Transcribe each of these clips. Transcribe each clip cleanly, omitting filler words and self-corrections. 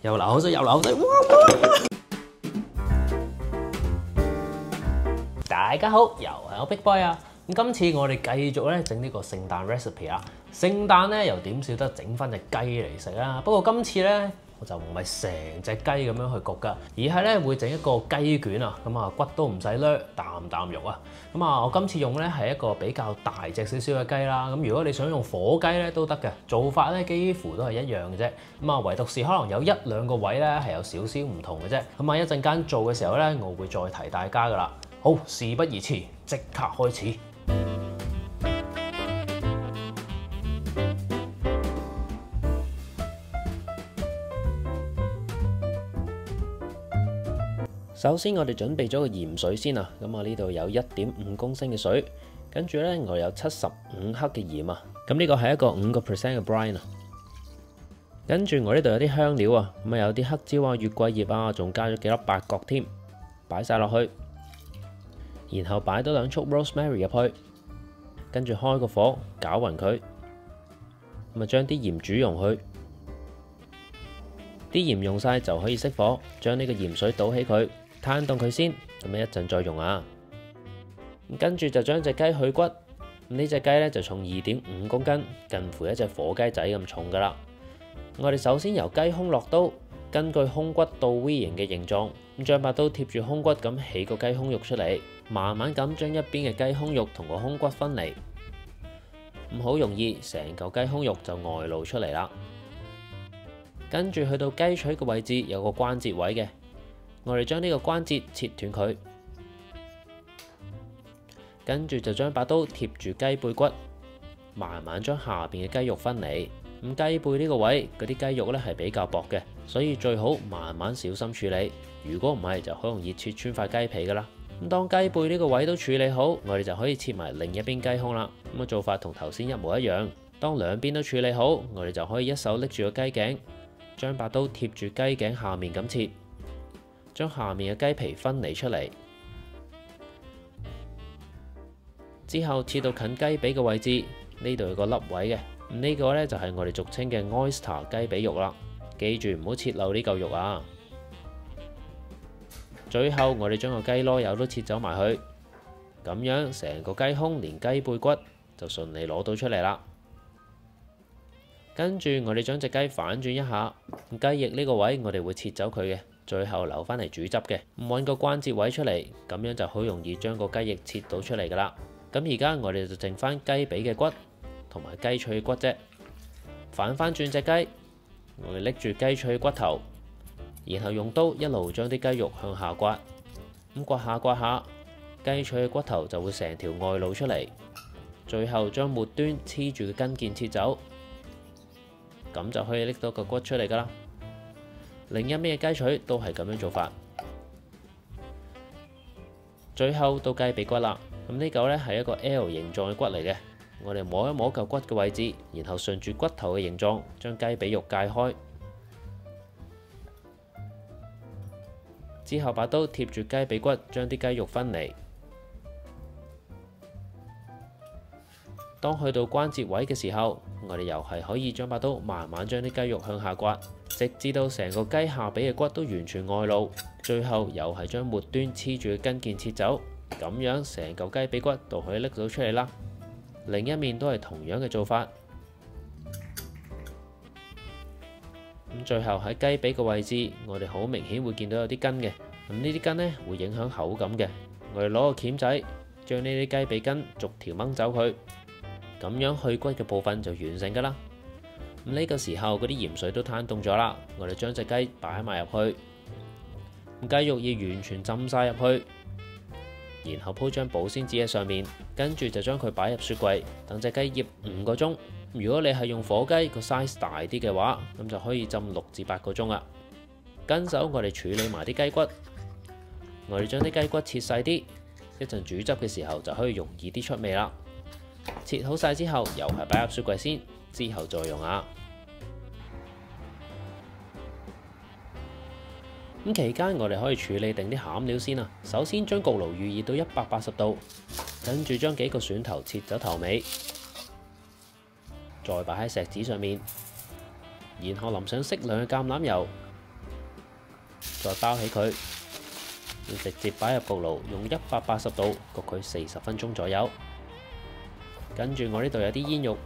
又流口水，又流口水，哇！大家好，又係我 Big Boy 啊！咁今次我哋繼續咧整呢個聖誕 recipe 啊！聖誕咧又點少得整翻隻雞嚟食啊！不過今次咧我就唔係成隻雞咁樣去焗㗎，而係咧會整一個雞卷啊！咁啊骨都唔使掠，啖肉啊！咁啊我今次用咧係一個比較大隻少少嘅雞啦。咁如果你想用火雞咧都得嘅，做法咧幾乎都係一樣嘅啫。咁啊唯獨是可能有一兩個位咧係有少少唔同嘅啫。咁啊一陣間做嘅時候咧，我會再提大家㗎啦。好，事不宜遲，即刻開始。首先我哋準備咗個鹽水先啊，咁我呢度有1.5公升嘅水，跟住呢，我有75克嘅鹽啊，咁呢個係一個5% 嘅 brine 啊，跟住我呢度有啲香料啊，咁啊有啲黑椒啊、月桂葉啊，仲加咗幾粒八角添，擺晒落去，然後擺多2束 rosemary 入去，跟住開個火攪勻佢，咁啊將啲鹽煮溶佢，啲鹽溶晒就可以熄火，將呢個鹽水倒起佢。攤凍佢先，咁一陣再用啊。跟住就將隻雞去骨，呢隻雞咧就重2.5公斤，近乎一隻火雞仔咁重噶啦。我哋首先由雞胸落刀，根據胸骨到 V 型嘅形狀，咁將把刀貼住胸骨咁起個雞胸肉出嚟，慢慢咁將一邊嘅雞胸肉同個胸骨分離，咁好容易成嚿雞胸肉就外露出嚟啦。跟住去到雞腿嘅位置有個關節位嘅。我哋將呢個關節切斷佢，跟住就將把刀貼住雞背骨，慢慢將下邊嘅雞肉分離。咁雞背呢個位嗰啲雞肉咧係比較薄嘅，所以最好慢慢小心處理。如果唔係，就好容易切穿塊雞皮噶啦。咁當雞背呢個位都處理好，我哋就可以切埋另一邊雞胸啦。咁做法同頭先一模一樣。當兩邊都處理好，我哋就可以一手拎住個雞頸，將把刀貼住雞頸下面咁切。將下面嘅雞皮分離出嚟，之後切到近雞髀嘅位置，呢度有個凹位嘅，呢個呢就係我哋俗稱嘅 oyster 雞髀肉啦。記住唔好切漏呢嚿肉啊！最後我哋將個雞籮柚都切走埋去，咁樣成個雞胸連雞背骨就順利攞到出嚟啦。跟住我哋將隻雞反轉一下，雞翼呢個位我哋會切走佢嘅。最後留翻嚟煮汁嘅，咁揾個關節位出嚟，咁樣就好容易將個雞翼切到出嚟噶啦。咁而家我哋就剩翻雞髀嘅骨同埋雞脆嘅骨啫。反翻轉隻雞，我哋拎住雞脆嘅骨頭，然後用刀一路將啲雞肉向下刮，咁刮下刮下，雞脆嘅骨頭就會成條外露出嚟。最後將末端黐住嘅筋腱切走，咁就可以拎到個骨出嚟噶啦。另一邊嘅雞腿都係咁樣做法。最後到雞髀骨啦，咁呢嚿呢係一個 L 形狀嘅骨嚟嘅。我哋摸一摸嚿骨嘅位置，然後順住骨頭嘅形狀將雞髀肉解開，之後把刀貼住雞髀骨，將啲雞肉分離。當去到關節位嘅時候，我哋又係可以將把刀慢慢將啲雞肉向下刮，直至到成個雞下髀嘅骨都完全外露，最後又係將末端黐住嘅筋腱切走，咁樣成嚿雞髀骨都可以拎到出嚟啦。另一面都係同樣嘅做法。咁最後喺雞髀嘅位置，我哋好明顯會見到有啲筋嘅，咁呢啲筋呢會影響口感嘅。我哋攞個鉗仔將呢啲雞髀筋逐條掹走佢，咁樣去骨嘅部分就完成噶啦。咁呢個時候嗰啲鹽水都攤凍咗啦，我哋將隻雞擺埋入去，雞肉要完全浸晒入去，然後鋪張保鮮紙喺上面，跟住就將佢擺入雪櫃，等隻雞醃5個鐘。如果你係用火雞個 size 大啲嘅話，咁就可以浸6至8個鐘啦。跟手我哋處理埋啲雞骨，我哋將啲雞骨切細啲，一陣煮汁嘅時候就可以容易啲出味啦。切好晒之後，又係擺入雪櫃先，之後再用啊。咁期間我哋可以處理定啲餡料先啊。首先將焗爐預熱到180度，跟住將幾個蒜頭切走頭尾，再擺喺錫紙上面，然後淋上適量嘅橄欖油，再包起佢，要直接擺入焗爐，用180度焗佢40分鐘左右。跟住我呢度有啲煙肉，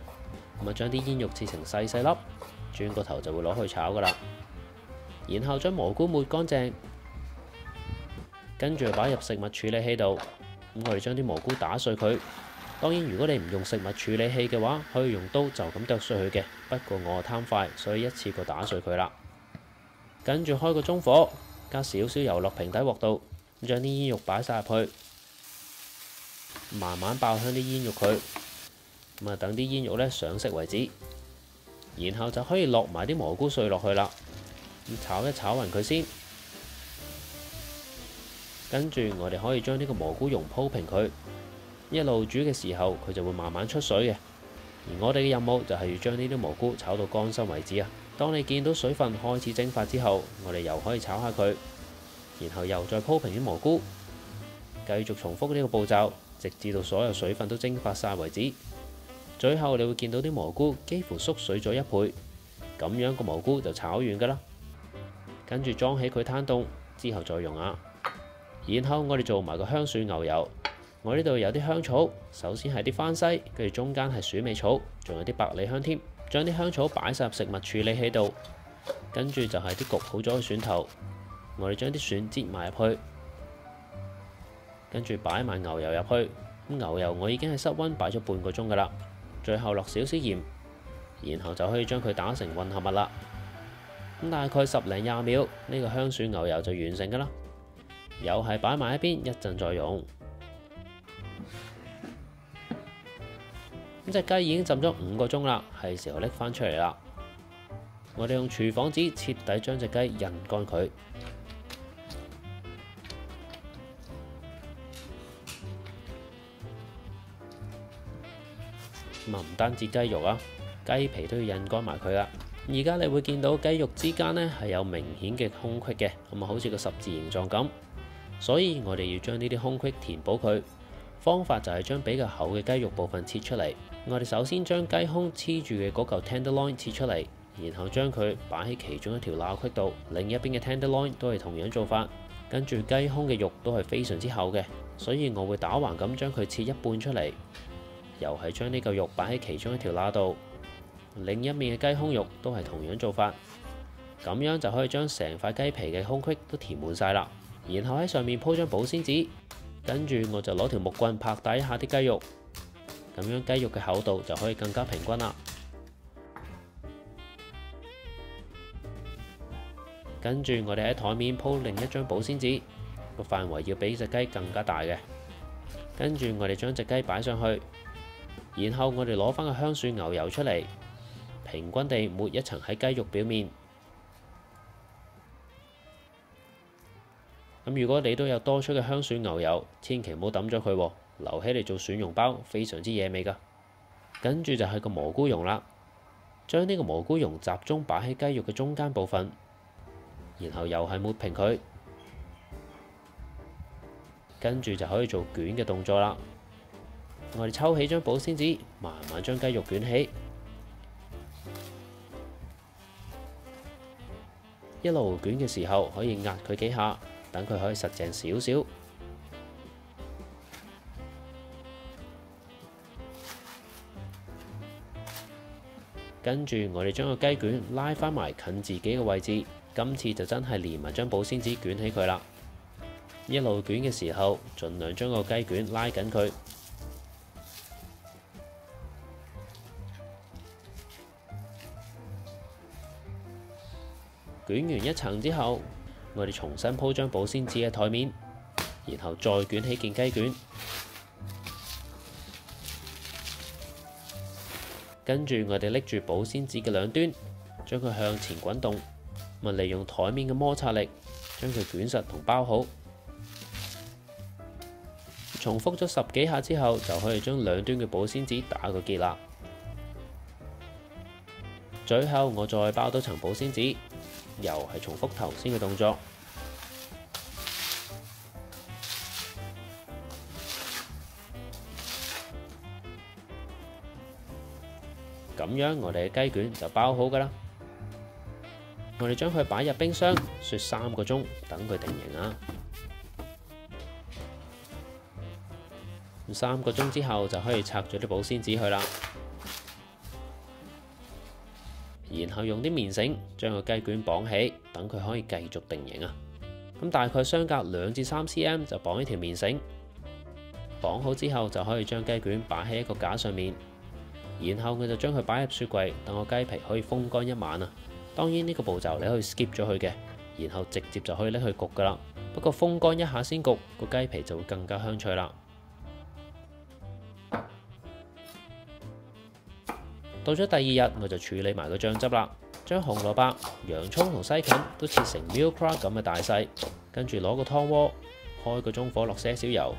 咁啊將啲煙肉切成細細粒，轉個頭就會攞去炒噶啦。然後將蘑菇抹乾淨，跟住擺入食物處理器度。咁我哋將啲蘑菇打碎佢。當然，如果你唔用食物處理器嘅話，可以用刀就咁剁碎佢嘅。不過我貪快，所以一次過打碎佢啦。跟住開個中火，加少少油落平底鑊度，將啲煙肉擺晒入去，慢慢爆香啲煙肉佢。咁啊，等啲煙肉呢上色為止，然後就可以落埋啲蘑菇碎落去啦。咁炒一炒勻佢先，跟住我哋可以將呢個蘑菇蓉鋪平佢。一路煮嘅時候，佢就會慢慢出水嘅。而我哋嘅任務就係要將呢啲蘑菇炒到乾身為止啊！當你見到水分開始蒸發之後，我哋又可以炒下佢，然後又再鋪平啲蘑菇，繼續重複呢個步驟，直至到所有水分都蒸發晒為止。最後你會見到啲蘑菇幾乎縮水咗1倍，咁樣個蘑菇就炒完噶啦。跟住裝起佢攤凍之後再用啊。然後我哋做埋個香蒜牛油。我呢度有啲香草，首先係啲番西，跟住中間係鼠尾草，仲有啲百里香添。將啲香草擺晒入食物處理器度，跟住就係啲焗好咗嘅蒜頭，我哋將啲蒜擠埋入去，跟住擺埋牛油入去。咁牛油我已經係室溫擺咗半個鐘噶啦，最後落少少鹽，然後就可以將佢打成混合物啦。咁大概10零20秒，呢個香蒜牛油就完成噶啦。又係擺埋一邊，一陣再用。咁隻雞已經浸咗5個鐘啦，係時候拎返出嚟啦。我哋用廚房紙徹底將隻雞印乾佢。咁唔單止雞肉啊，雞皮都要印乾埋佢啦。而家你會見到雞肉之間呢係有明顯嘅空隙嘅，咁啊好似個十字形狀咁。所以我哋要將呢啲空隙填補佢。方法就係將比較厚嘅雞肉部分切出嚟。我哋首先將雞胸黐住嘅嗰嚿 tenderloin 切出嚟，然後將佢擺喺其中一條罅隙度。另一邊嘅 tenderloin 都係同樣做法。跟住雞胸嘅肉都係非常之厚嘅，所以我會打橫咁將佢切一半出嚟，又係將呢嚿肉擺喺其中一條罅度。另一面嘅雞胸肉都係同樣做法，咁樣就可以將成塊雞皮嘅空隙都填滿晒啦。然後喺上面鋪張保鮮紙。跟住我就攞條木棍拍打一下啲雞肉，咁樣雞肉嘅厚度就可以更加平均啦。跟住我哋喺台面鋪另一張保鮮紙，個範圍要比隻雞更加大嘅。跟住我哋將隻雞擺上去，然後我哋攞返個香蒜牛油出嚟，平均地抹一層喺雞肉表面。咁如果你都有多出嘅香蒜牛油，千祈唔好抌咗佢，留起嚟做蒜蓉包，非常之惹味㗎。跟住就係個蘑菇蓉啦，將呢個蘑菇蓉集中擺喺雞肉嘅中間部分，然後又係抹平佢，跟住就可以做捲嘅動作啦。我哋抽起張保鮮紙，慢慢將雞肉捲起，一路捲嘅時候可以壓佢幾下。等佢可以實淨少少，跟住我哋將個雞卷拉返埋近自己嘅位置，今次就真係連埋張保鮮紙捲起佢啦。一路捲嘅時候，盡量將個雞卷拉緊佢。捲完一層之後，我哋重新鋪張保鮮紙喺台面，然後再捲起件雞卷，跟住我哋拎住保鮮紙嘅兩端，將佢向前滾動，利用台面嘅摩擦力將佢捲實同包好。重複咗10幾下之後，就可以將兩端嘅保鮮紙打個結啦。最後我再包多層保鮮紙。又係重複頭先嘅動作，咁樣我哋嘅雞卷就包好㗎啦。我哋將佢擺入冰箱雪3個鐘，等佢定型啊。3個鐘之後就可以拆咗啲保鮮紙去啦。然後用啲棉繩將個雞卷綁起，等佢可以繼續定型啊。咁大概相隔2至3 cm 就綁一條棉繩，綁好之後就可以將雞卷擺喺一個架上面。然後我就將佢擺入雪櫃，等個雞皮可以風乾一晚啊。當然呢個步驟你可以 skip 咗佢嘅，然後直接就可以拎去焗噶啦。不過風乾一下先焗，個雞皮就會更加香脆啦。到咗第2日，我就處理埋個醬汁啦。將紅蘿蔔、洋葱同西芹都切成 meal crab 咁嘅大細，跟住攞個湯鍋，開個中火落些少油，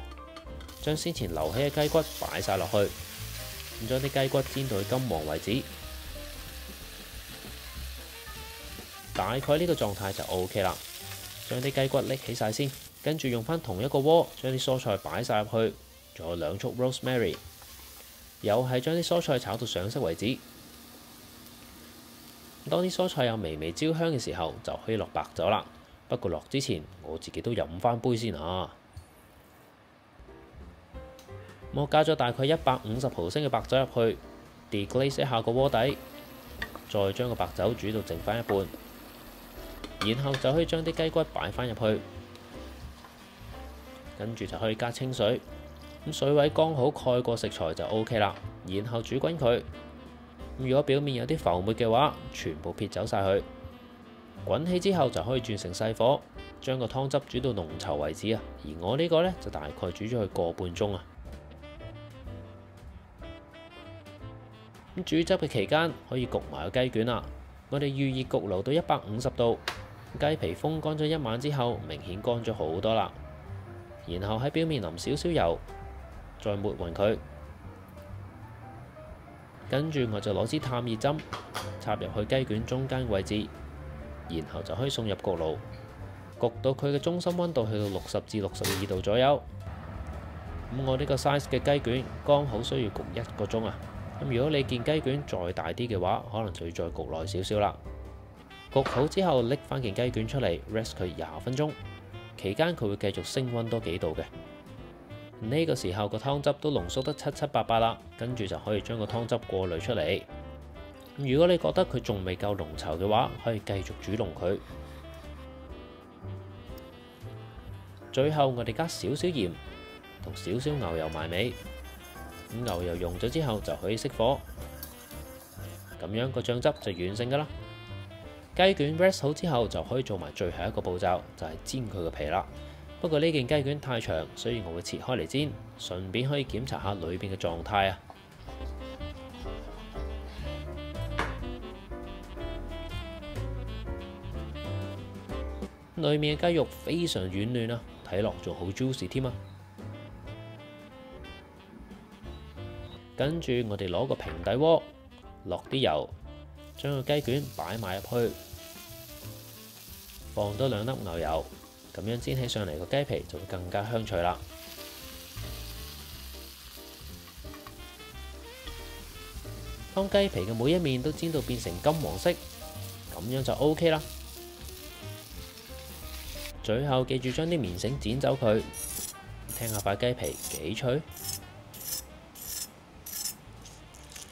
將先前留起嘅雞骨擺晒落去，咁將啲雞骨煎到去金黃為止。大概呢個狀態就 OK 啦。將啲雞骨拎起晒先，跟住用翻同一個鍋，將啲蔬菜擺晒入去，仲有2束 rosemary。又係將啲蔬菜炒到上色為止。當啲蔬菜有微微焦香嘅時候，就可以落白酒啦。不過落之前，我自己都飲翻杯先嚇。我加咗大概150毫升嘅白酒入去 ，deglaze 一下個鍋底，再將個白酒煮到剩翻一半，然後就可以將啲雞骨擺翻入去，跟住就可以加清水。咁水位剛好蓋過食材就 OK 啦，然後煮滾佢。如果表面有啲浮沫嘅話，全部撇走晒佢。滾起之後就可以轉成細火，將個湯汁煮到濃稠為止啊。而我呢個呢，就大概煮咗佢個半鐘啊。咁煮汁嘅期間可以焗埋個雞卷啦。我哋預熱焗爐到150度，雞皮風乾咗一晚之後，明顯乾咗好多啦。然後喺表面淋少少油。再抹勻佢，跟住我就攞支探熱針插入去雞卷中間位置，然後就可以送入焗爐，焗到佢嘅中心溫度去到60至62度左右。咁我呢個 size 嘅雞卷剛好需要焗1個鐘啊。咁如果你件雞卷再大啲嘅話，可能就要再焗耐少少啦。焗好之後拎翻件雞卷出嚟 rest 佢20分鐘，期間佢會繼續升溫多幾度嘅。呢個時候個湯汁都濃縮得七七八八啦，跟住就可以將個湯汁過濾出嚟。如果你覺得佢仲未夠濃稠嘅話，可以繼續煮濃佢。最後我哋加少少鹽同少少牛油埋尾。咁牛油溶咗之後就可以熄火，咁樣個醬汁就完成噶啦。雞卷 rest 好之後就可以做埋最後一個步驟，就係煎佢個皮啦。不過呢件雞卷太長，所以我會切開嚟煎，順便可以檢查下裏邊嘅狀態啊。裏面嘅雞肉非常軟嫩啊，睇落仲好 juicy 添啊。跟住我哋攞個平底鍋，落啲油，將個雞卷擺埋入去，放多2粒牛油。咁樣煎起上嚟個雞皮就會更加香脆啦。當雞皮嘅每一面都煎到變成金黃色，咁樣就 OK 啦。最後記住將啲棉繩剪走佢，聽下塊雞皮幾脆。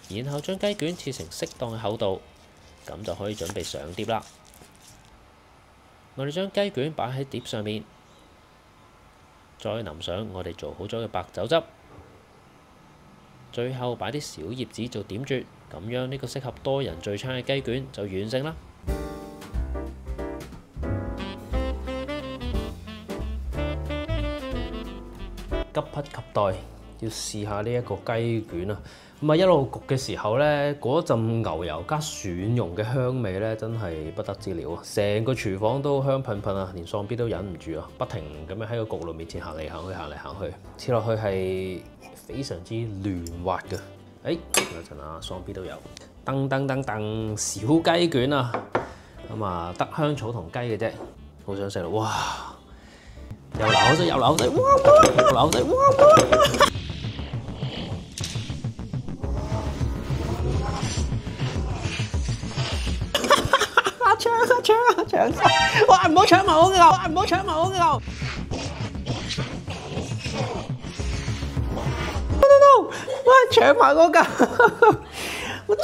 然後將雞卷切成適當嘅厚度，咁就可以準備上碟啦。我哋將雞卷擺喺碟上面，再淋上我哋做好咗嘅白酒汁，最後擺啲小葉子做點綴，咁樣呢個適合多人聚餐嘅雞卷就完成啦。急不及待要試下呢一個雞卷啊！咁啊一路焗嘅時候呢，嗰陣牛油加蒜蓉嘅香味呢，真係不得之了啊！成個廚房都香噴噴啊，連喪 B 都忍唔住啊，不停咁樣喺個焗爐面前行嚟行去，行嚟行去，切落去係非常之嫩滑嘅。等一陣啊，喪 B 都有噔噔噔噔小雞卷啊！咁啊得香草同雞嘅啫，好想食咯！哇！又流口水，又流口水，哇！又流口水，哇！阿昌，阿搶晒！哇，唔好搶埋我嘅牛！唔好搶埋我嘅牛 ！No！ 哇，搶埋我嚿！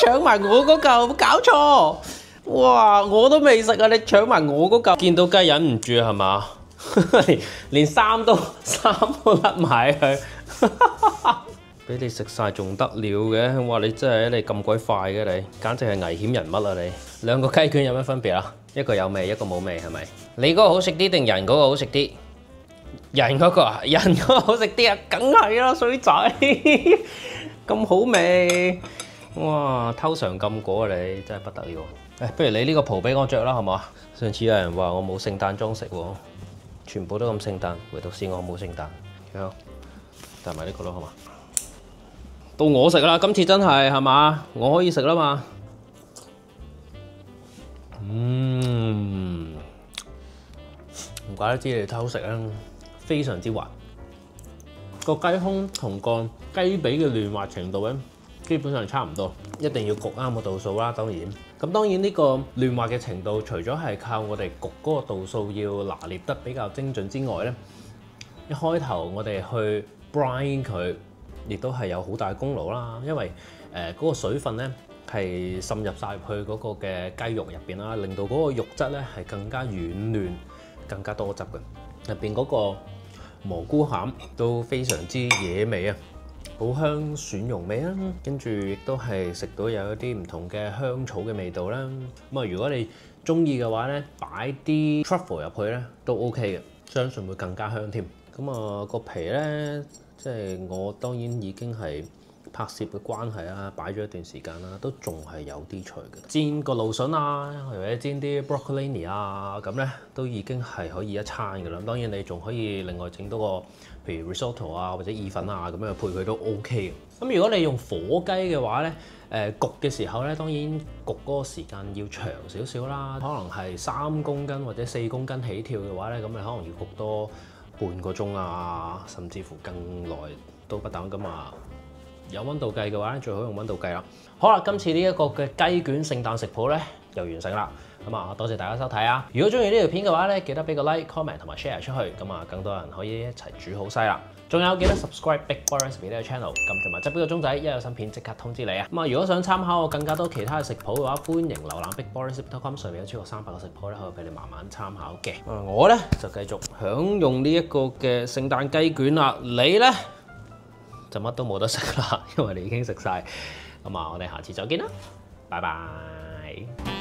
搶埋我嗰嚿，冇搞錯！哇，我都未食啊，你搶埋我嗰嚿，見到雞忍唔住係嘛？連衫都甩埋佢，俾你食晒仲得了嘅？哇！你真係你咁鬼快嘅你，簡直係危險人物啊你！兩個雞卷有咩分別啊？一個有味，一個冇味係咪？你嗰個好食啲定人嗰個好食啲？人嗰個啊，人嗰個好食啲啊，梗係啦，水仔咁好味，哇！偷嘗禁果啊你，真係不得了！誒，不如你呢個袍俾我着啦，好唔好啊？上次有人話我冇聖誕裝飾喎，全部都咁聖誕，唯獨是我冇聖誕。好，帶埋呢個咯，好嘛？到我食啦，今次真係嘛？我可以食啦嘛？唔怪得知你偷食啦，非常之滑。個雞胸同個雞髀嘅嫩滑程度咧，基本上差唔多，一定要焗啱個度數啦。當然，咁當然呢個嫩滑嘅程度，除咗係靠我哋焗嗰個度數要拿捏得比較精準之外咧，一開頭我哋去 brine 佢，亦都係有好大功勞啦。因為嗰個水分咧係滲入晒去嗰個嘅雞肉入邊啦，令到嗰個肉質咧係更加軟嫩、更加多汁嘅。入邊嗰個蘑菇餡都非常之惹味啊！好香蒜蓉味啦，跟住亦都係食到有一啲唔同嘅香草嘅味道啦。咁啊，如果你中意嘅話咧，擺啲 truffle 入去咧都 OK 嘅，相信會更加香添。咁啊，個皮咧，即係我當然已經係拍攝嘅關係啊，擺咗一段時間啦，都仲係有啲脆嘅。煎個蘆筍啊，或者煎啲 broccoli 啊，咁咧都已經係可以一餐嘅啦。當然你仲可以另外整多個，譬如 risotto 啊或者意粉啊咁樣配佢都 OK 嘅。咁如果你用火雞嘅話咧，焗嘅時候咧，當然焗嗰個時間要長少少啦，可能係3公斤或者4公斤起跳嘅話咧，咁你可能要焗多半個鐘啊，甚至乎更耐都不等咁啊。有溫度計嘅話咧，最好用溫度計啦。好啦，今次呢一個嘅雞卷聖誕食譜咧又完成啦。咁啊，多謝大家收睇啊！如果中意呢條片嘅話咧，記得俾個 like、comment 同埋 share 出去，咁啊，更多人可以一齊煮好西啦。仲有記得 subscribe Big Boy Recipe 呢個 channel， 撳同埋側邊個鐘仔，一有新片即刻通知你啊！咁啊，如果想參考我更加多其他嘅食譜嘅話，歡迎瀏覽 BigBoyRecipe.com， 上面有超過300個食譜咧，可以俾你慢慢參考嘅。我咧就繼續享用呢一個嘅聖誕雞卷啦，你咧就乜都冇得食啦，因為你已經食晒。咁啊，我哋下次再見啦，拜拜。